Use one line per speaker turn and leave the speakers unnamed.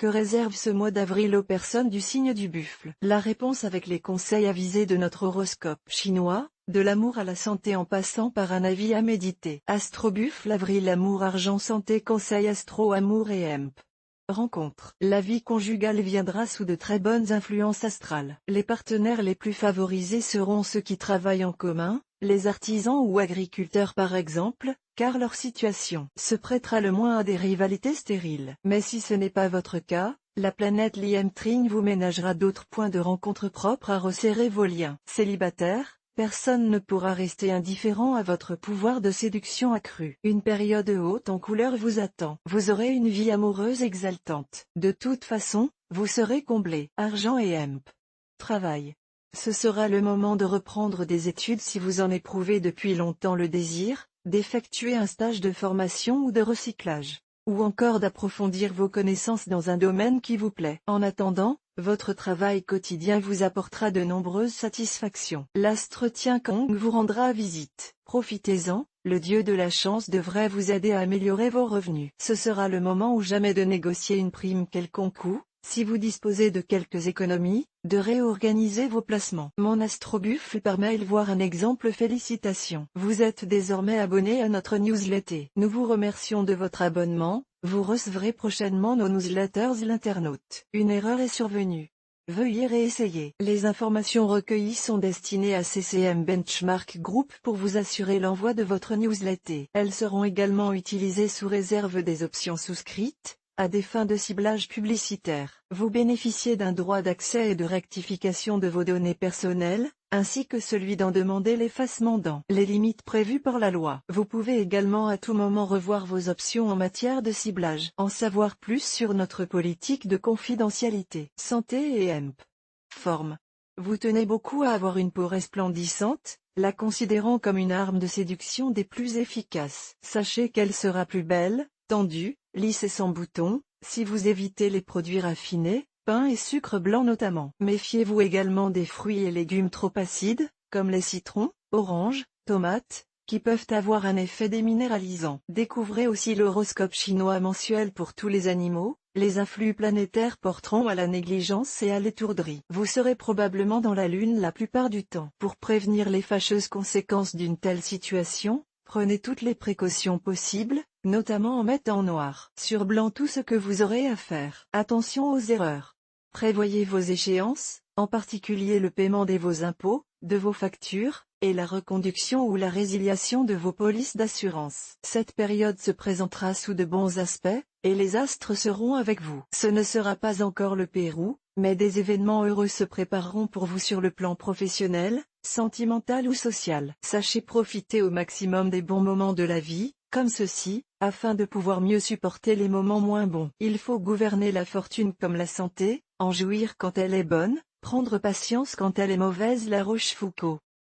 Que réserve ce mois d'avril aux personnes du signe du buffle? La réponse avec les conseils avisés de notre horoscope chinois, de l'amour à la santé en passant par un avis à méditer. Astro-buffle avril amour argent santé conseil astro amour et hemp. Rencontre. La vie conjugale viendra sous de très bonnes influences astrales. Les partenaires les plus favorisés seront ceux qui travaillent en commun, les artisans ou agriculteurs par exemple, car leur situation se prêtera le moins à des rivalités stériles. Mais si ce n'est pas votre cas, la planète Liem Trigne vous ménagera d'autres points de rencontre propres à resserrer vos liens. Célibataire, personne ne pourra rester indifférent à votre pouvoir de séduction accru. Une période haute en couleurs vous attend. Vous aurez une vie amoureuse exaltante. De toute façon, vous serez comblé. Argent et hemp. Travail. Ce sera le moment de reprendre des études si vous en éprouvez depuis longtemps le désir, d'effectuer un stage de formation ou de recyclage, ou encore d'approfondir vos connaissances dans un domaine qui vous plaît. En attendant, votre travail quotidien vous apportera de nombreuses satisfactions. L'astre Tiankong vous rendra visite. Profitez-en, le dieu de la chance devrait vous aider à améliorer vos revenus. Ce sera le moment ou jamais de négocier une prime quelconque ou, si vous disposez de quelques économies, de réorganiser vos placements. Mon astrobuffle par mail voir un exemple. Félicitations. Vous êtes désormais abonné à notre newsletter. Nous vous remercions de votre abonnement, vous recevrez prochainement nos newsletters. L'internaute. Une erreur est survenue. Veuillez réessayer. Les informations recueillies sont destinées à CCM Benchmark Group pour vous assurer l'envoi de votre newsletter. Elles seront également utilisées sous réserve des options souscrites, à des fins de ciblage publicitaire. Vous bénéficiez d'un droit d'accès et de rectification de vos données personnelles, ainsi que celui d'en demander l'effacement dans les limites prévues par la loi. Vous pouvez également à tout moment revoir vos options en matière de ciblage. En savoir plus sur notre politique de confidentialité. Santé et hemp. Forme. Vous tenez beaucoup à avoir une peau resplendissante, la considérant comme une arme de séduction des plus efficaces. Sachez qu'elle sera plus belle, tendue, lisse et sans boutons, si vous évitez les produits raffinés, pain et sucre blanc notamment. Méfiez-vous également des fruits et légumes trop acides, comme les citrons, oranges, tomates, qui peuvent avoir un effet déminéralisant. Découvrez aussi l'horoscope chinois mensuel pour tous les animaux. Les influx planétaires porteront à la négligence et à l'étourderie. Vous serez probablement dans la lune la plupart du temps. Pour prévenir les fâcheuses conséquences d'une telle situation, prenez toutes les précautions possibles, notamment en mettant noir sur blanc tout ce que vous aurez à faire. Attention aux erreurs. Prévoyez vos échéances, en particulier le paiement de vos impôts, de vos factures, et la reconduction ou la résiliation de vos polices d'assurance. Cette période se présentera sous de bons aspects, et les astres seront avec vous. Ce ne sera pas encore le Pérou, mais des événements heureux se prépareront pour vous sur le plan professionnel, sentimental ou social. Sachez profiter au maximum des bons moments de la vie, comme ceci, afin de pouvoir mieux supporter les moments moins bons. Il faut gouverner la fortune comme la santé, en jouir quand elle est bonne, prendre patience quand elle est mauvaise. La Rochefoucauld.